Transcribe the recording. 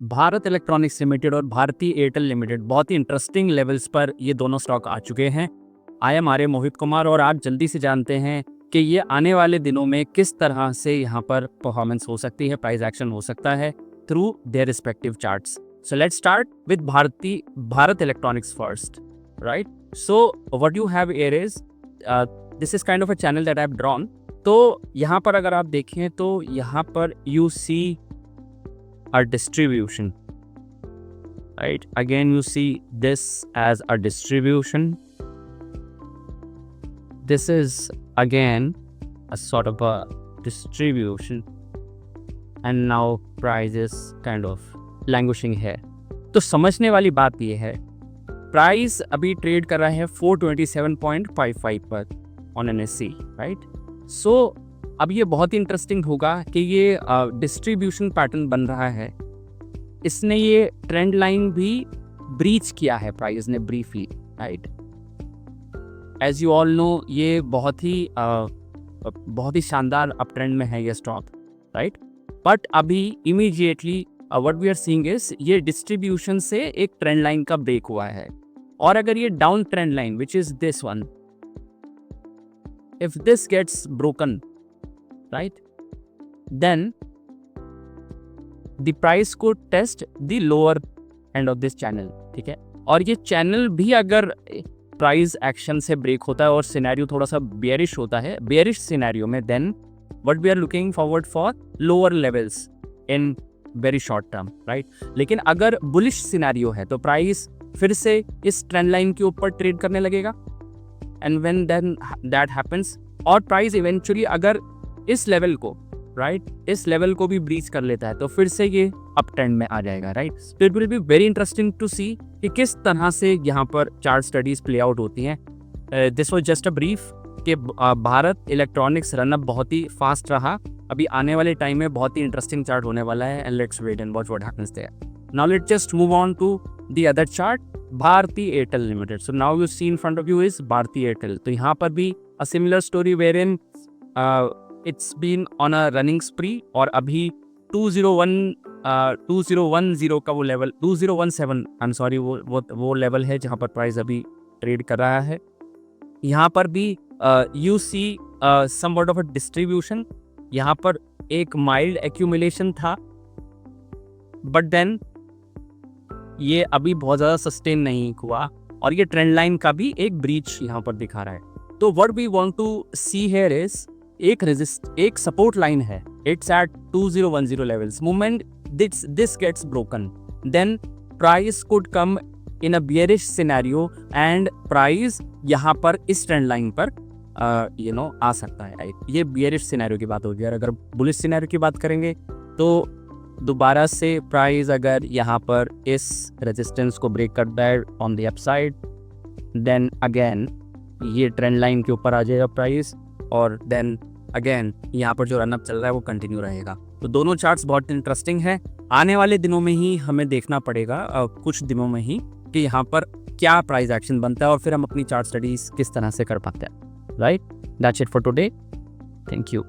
Bharat electronics limited और Bharti Airtel limited बहुत ही interesting levels पर ये दोनों स्टॉक आ चुके हैं। I M R A Mohit Kumar और आज जल्दी से जानते हैं कि ये आने वाले दिनों में किस तरह से यहाँ पर परफॉर्मेंस हो सकती है, प्राइस एक्शन हो सकता है through their respective charts. So let's start with Bharat electronics first, right? So what you have here is this is kind of a channel that I have drawn. तो यहाँ पर अगर आप देखें तो यहाँ पर you see a distribution, right? Again you see this as a distribution. This is again a sort of a distribution and now price is kind of languishing here. तो समझने वाली बात ये है, प्राइस अभी ट्रेड कर रहा है 427.55 पर ऑन NSE, राइट? सो अब ये बहुत ही इंटरेस्टिंग होगा कि ये डिस्ट्रीब्यूशन पैटर्न बन रहा है। इसने ये ट्रेंड लाइन भी ब्रीच किया है प्राइस ने briefly, right? As you all know ये बहुत ही शानदार अप ट्रेंड में है ये स्टॉक, राइट? बट अभी immediately what we are seeing is ये डिस्ट्रीब्यूशन से एक ट्रेंड लाइन का ब्रेक हुआ है, और अगर ये down trend line which is this one, if this gets broken, right, then the price could test the lower end of this channel, ठीक है? और ये चैनल भी अगर प्राइस एक्शन से ब्रेक होता है और सिनेरियो थोड़ा सा बेयरिश होता है, बेयरिश सिनेरियो में, then what we are looking forward for lower levels in very short term, right? लेकिन अगर बुलिश सिनेरियो है तो प्राइस फिर से इस ट्रेंड लाइन के ऊपर ट्रेड करने लगेगा, and when then that happens और प्राइस इवेंचुअली अगर इस लेवल को, राइट, इस लेवल को भी ब्रीच कर लेता है तो फिर से ये अप ट्रेंड में आ जाएगा, राइट? तो it will be very interesting to see कि किस तरह से यहाँ पर चार्ट स्टडीज प्ले आउट होती हैं। This was just a brief कि भारत इलेक्ट्रॉनिक्स रनअप बहुत ही फास्ट रहा। अभी आने वाले टाइम में बहुत ही इंटरेस्टिंग चार्ट होने वाला है, and let's wait and watch what happens there. Now let's just move on to the other chart, Bharti Airtel limited. So now you see in front of you is Bharti Airtel. तो यहाँ पर भी a similar story where in it's been on a running spree, और अभी 2010 का वो level, 2017 I am sorry, वो level है जहाँ पर प्राइस अभी ट्रेड कर रहा है। यहाँ पर भी you see somewhat of a distribution. यहाँ पर एक माइल्ड एक्यूमुलेशन था, बट देन ये अभी बहुत ज़्यादा सस्टेन नहीं हुआ, और ये ट्रेंड लाइन का भी एक ब्रीच यहाँ पर दिखा रहा है। तो what we want to see here is एक सपोर्ट लाइन है, it's at 2010 levels. Moment this gets broken, then price could come in a bearish scenario, and price यहाँ पर इस ट्रेंड लाइन पर आ सकता है, राइट? ये बियरिश सिनेरियो की बात होगी। और अगर बुलिश सिनेरियो की बात करेंगे तो दोबारा से प्राइस अगर यहाँ पर इस रेजिस्टेंस को ब्रेक करता है on the upside, then again ये ट्रेंड लाइन के ऊपर आ जाएगा प्राइस, और देन अगेन यहाँ पर जो रनअप चल रहा है वो कंटिन्यू रहेगा। तो दोनों चार्ट्स बहुत इंटरेस्टिंग है। आने वाले दिनों में ही हमें देखना पड़ेगा, कुछ दिनों में ही, कि यहाँ पर क्या प्राइस एक्शन बनता है और फिर हम अपनी चार्ट स्टडीज किस तरह से कर पाते हैं, right? That's it for today, thank you.